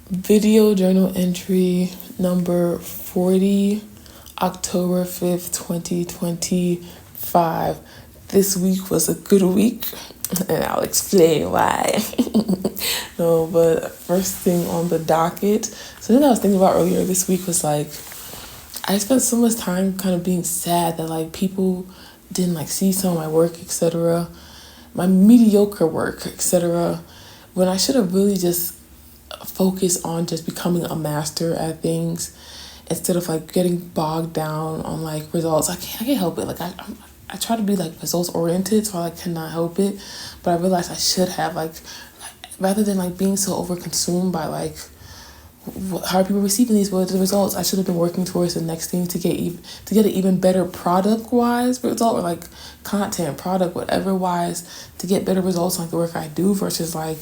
Video journal entry number 40, October 5th, 2025. This week was a good week, and I'll explain why. No, but first thing on the docket, something I was thinking about earlier this week was like, I spent so much time kind of being sad that like people didn't like see some of my work, etc., my mediocre work, etc., when I should have really just focus on just becoming a master at things instead of like getting bogged down on like results. I can't help it. Like I try to be like results oriented, so I cannot help it. But I realized I should have like rather than like being so over consumed by like how are people receiving these the results. I should have been working towards the next thing to get an even better product wise result, or like content product whatever wise, to get better results on like the work I do versus like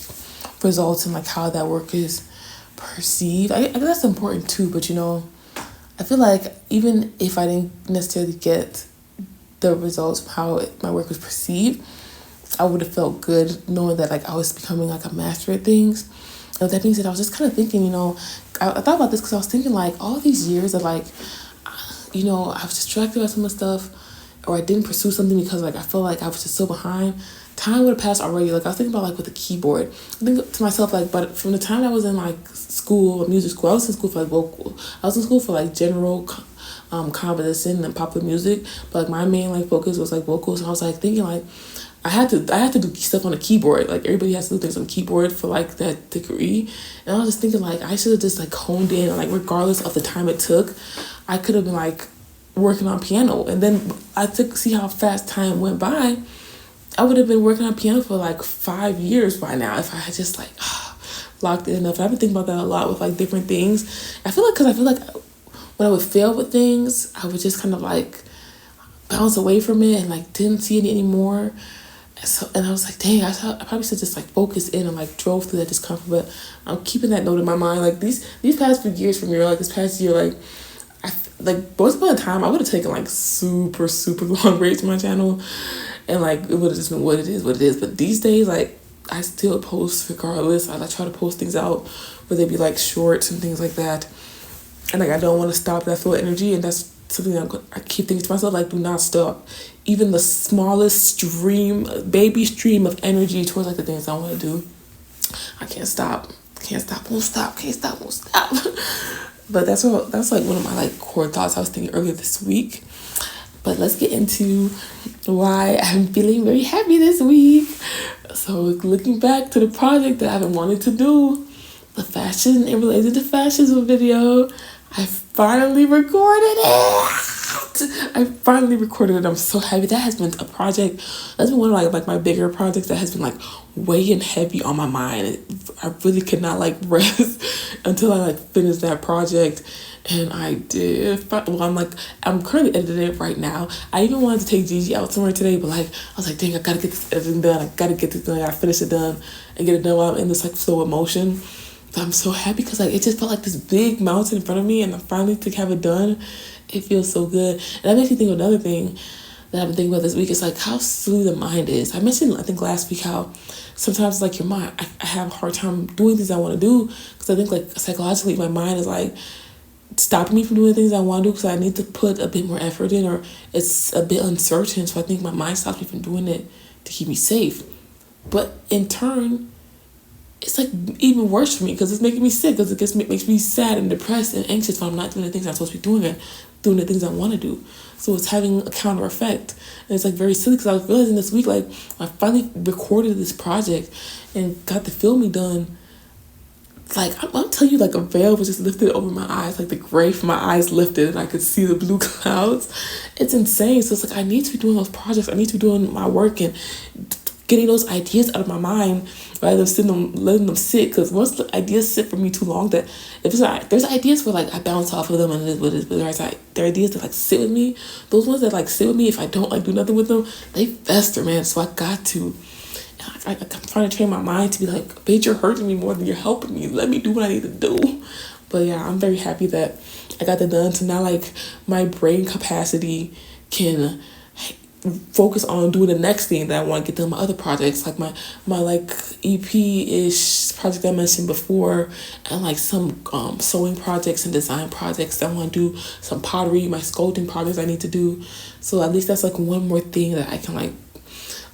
results in like how that work is perceived. I guess that's important too, but I feel like even if I didn't necessarily get the results of how my work was perceived, I would have felt good knowing that like I was becoming like a master at things. And with that being said, I was just kind of thinking, I thought about this because I was thinking like all these years that like, I was distracted by some of the stuff, or I didn't pursue something because like I felt like I was just so behind. Time would have passed already. Like I was thinking about like with the keyboard. I think to myself like, but from the time I was in like school, music school, I was in school for like vocal. I was in school for like general composition and popular music, but like my main like focus was like vocals. And I was like thinking like I had to do stuff on a keyboard. Like everybody has to do things on keyboard for like that degree. And I was just thinking like I should have just like honed in, and like regardless of the time it took, I could have been like working on piano. And then I took see how fast time went by. I would have been working on piano for like 5 years by now if I had just like locked in enough. I've been thinking about that a lot with like different things. I feel like when I would fail with things, I would just kind of like bounce away from it and like didn't see it anymore. And I was like, dang, I probably should just like focus in and like drove through that discomfort. But I'm keeping that note in my mind. Like these past few years from here, like this past year, like like most of the time I would have taken like super long breaks from my channel, and like it would have just been what it is. But these days, like I still post regardless. I try to post things out where they be like shorts and things like that, and like I don't want to stop that flow of energy. And that's something I keep thinking to myself, like, do not stop even the smallest baby stream of energy towards like the things I want to do. I can't stop, won't stop, can't stop, won't stop. But that's like one of my like core thoughts I was thinking earlier this week. But let's get into why I'm feeling very happy this week. So looking back to the project that I've been wanting to do, the fashion and related to fashion video, I finally recorded it. I'm so happy. That has been a project. That's been one of like my bigger projects that has been like weighing heavy on my mind. I really could not like rest until I like finished that project. And I did. Well, I'm currently editing it right now. I even wanted to take Gigi out somewhere today, but like I was like, dang, I gotta get this editing done. I gotta finish it done and get it done while I'm in this like flow of motion. But I'm so happy because like it just felt like this big mountain in front of me, and I finally to have it done. It feels so good. And that makes me think of another thing that I've been thinking about this week. Is like how silly the mind is. I mentioned I think last week how sometimes like your mind, I have a hard time doing things I want to do because I think like psychologically my mind is like stopping me from doing things I want to do because I need to put a bit more effort in, or it's a bit uncertain. So I think my mind stops me from doing it to keep me safe. But in turn, it's like even worse for me because it's making me sick, because it makes me sad and depressed and anxious when I'm not doing the things I'm supposed to be doing and doing the things I want to do. So it's having a counter effect. And it's like very silly because I was realizing this week, like I finally recorded this project and got the filming done. Like I'm telling you, like a veil was just lifted over my eyes, like the gray from my eyes lifted and I could see the blue clouds. It's insane. So it's like I need to be doing those projects. I need to be doing my work and getting those ideas out of my mind rather than letting them sit. Because once the ideas sit for me too long, that if there's ideas where like I bounce off of them and it is what it is, but there are ideas that like sit with me. Those ones that like sit with me, if I don't like do nothing with them, they fester, man. So I got to. I'm trying to train my mind to be like, bitch, you're hurting me more than you're helping me. Let me do what I need to do. But yeah, I'm very happy that I got that done. So now like my brain capacity can focus on doing the next thing that I want to get done. My other projects, like my like EP-ish project I mentioned before, and like some sewing projects and design projects that I want to do, some pottery, my sculpting projects I need to do. So at least that's like one more thing that I can like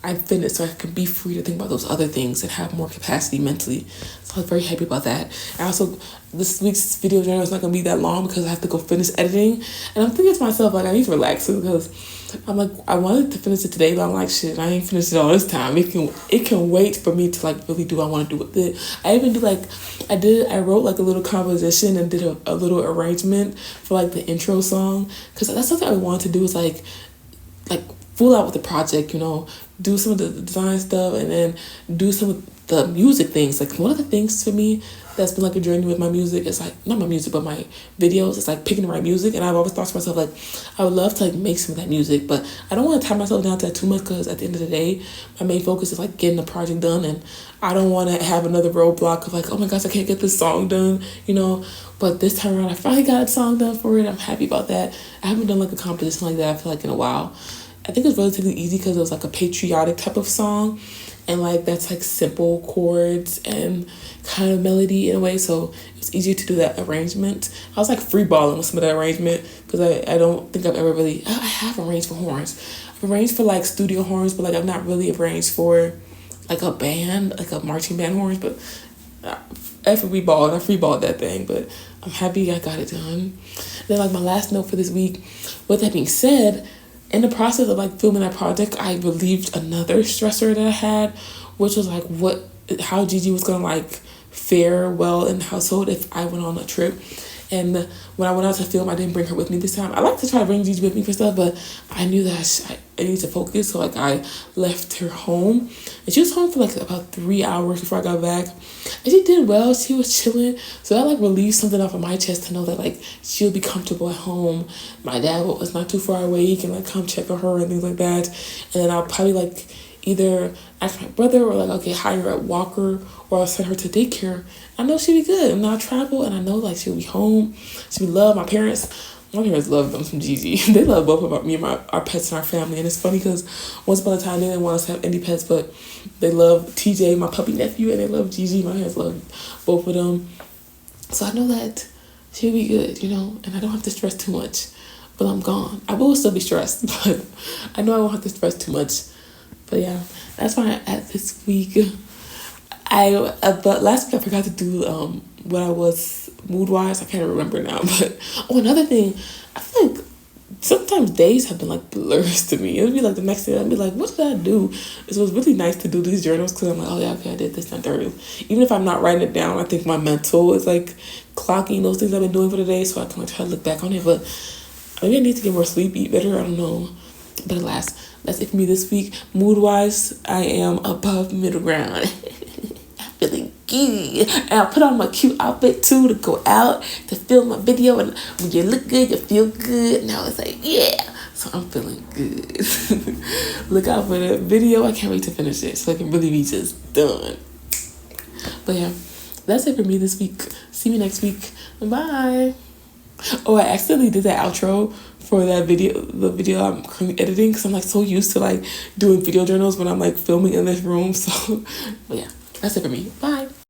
I finished, so I can be free to think about those other things and have more capacity mentally. So I was very happy about that. And also, this week's video journal is not going to be that long because I have to go finish editing. And I'm thinking to myself, like, I need to relax because I'm like, I wanted to finish it today, but I'm like, shit, I ain't finished it all this time. It can wait for me to, like, really do what I want to do with it. I even do, like, I wrote, like, a little composition and did a little arrangement for, like, the intro song. Because that's something I wanted to do is, like, full out with the project, you know, do some of the design stuff and then do some of the music things. Like one of the things for me that's been like a journey with my music is like, not my music, but my videos, it's like picking the right music. And I've always thought to myself, like, I would love to like make some of that music, but I don't want to tie myself down to that too much because at the end of the day, my main focus is like getting the project done. And I don't want to have another roadblock of like, oh my gosh, I can't get this song done, you know. But this time around, I finally got a song done for it. I'm happy about that. I haven't done like a composition like that, I feel like, in a while. I think it's relatively easy because it was like a patriotic type of song, and like that's like simple chords and kind of melody in a way, so it's easier to do that arrangement. I was like freeballing with some of that arrangement because I don't think I've ever really, I have arranged for horns. I've arranged for like studio horns, but like I've not really arranged for like a band, like a marching band horns, but I freeballed that thing, but I'm happy I got it done. And then like my last note for this week, with that being said, in the process of like filming that project, I relieved another stressor that I had, which was like how Gigi was gonna like fare well in the household if I went on a trip. And when I went out to film, I didn't bring her with me this time. I like to try to bring Gigi with me for stuff, but I knew that I needed to focus, so like I left her home. And she was home for like about 3 hours before I got back. And she did well. She was chilling. So that like relieved something off of my chest to know that like she'll be comfortable at home. My dad was not too far away. He can like come check on her and things like that. And then I'll probably like either ask my brother or like, okay, hire a walker, or I'll send her to daycare. I know she'll be good. And I'll travel and I know like she'll be home. She'll be loved. My parents love them some Gigi. They love both of me and our pets in our family. And it's funny because once upon a time they didn't want us to have any pets, but they love TJ, my puppy nephew, and they love Gigi. My parents love both of them. So I know that she'll be good, you know, and I don't have to stress too much. But I'm gone. I will still be stressed, but I know I won't have to stress too much. But yeah, that's why I'm at this week. But last week I forgot to do what I was mood-wise. I can't remember now. But another thing, I feel like sometimes days have been like blurs to me. It'll be like the next day I'll be like, what did I do? So it was really nice to do these journals because I'm like, oh yeah, okay, I did this and that. Even if I'm not writing it down, I think my mental is like clocking those things I've been doing for the day, so I can like try to look back on it. But maybe I need to get more sleep, eat better. I don't know. But alas, that's it for me this week. Mood-wise, I am above middle ground. I'm feeling good. And I put on my cute outfit too to go out to film my video. And when you look good, you feel good. And I was like, yeah. So I'm feeling good. Look out for the video. I can't wait to finish it so it can really be just done. But yeah, that's it for me this week. See me next week. Bye. Oh, I accidentally did that outro for that video, the video I'm currently editing, because I'm like so used to like doing video journals when I'm like filming in this room. So, but yeah, that's it for me. Bye.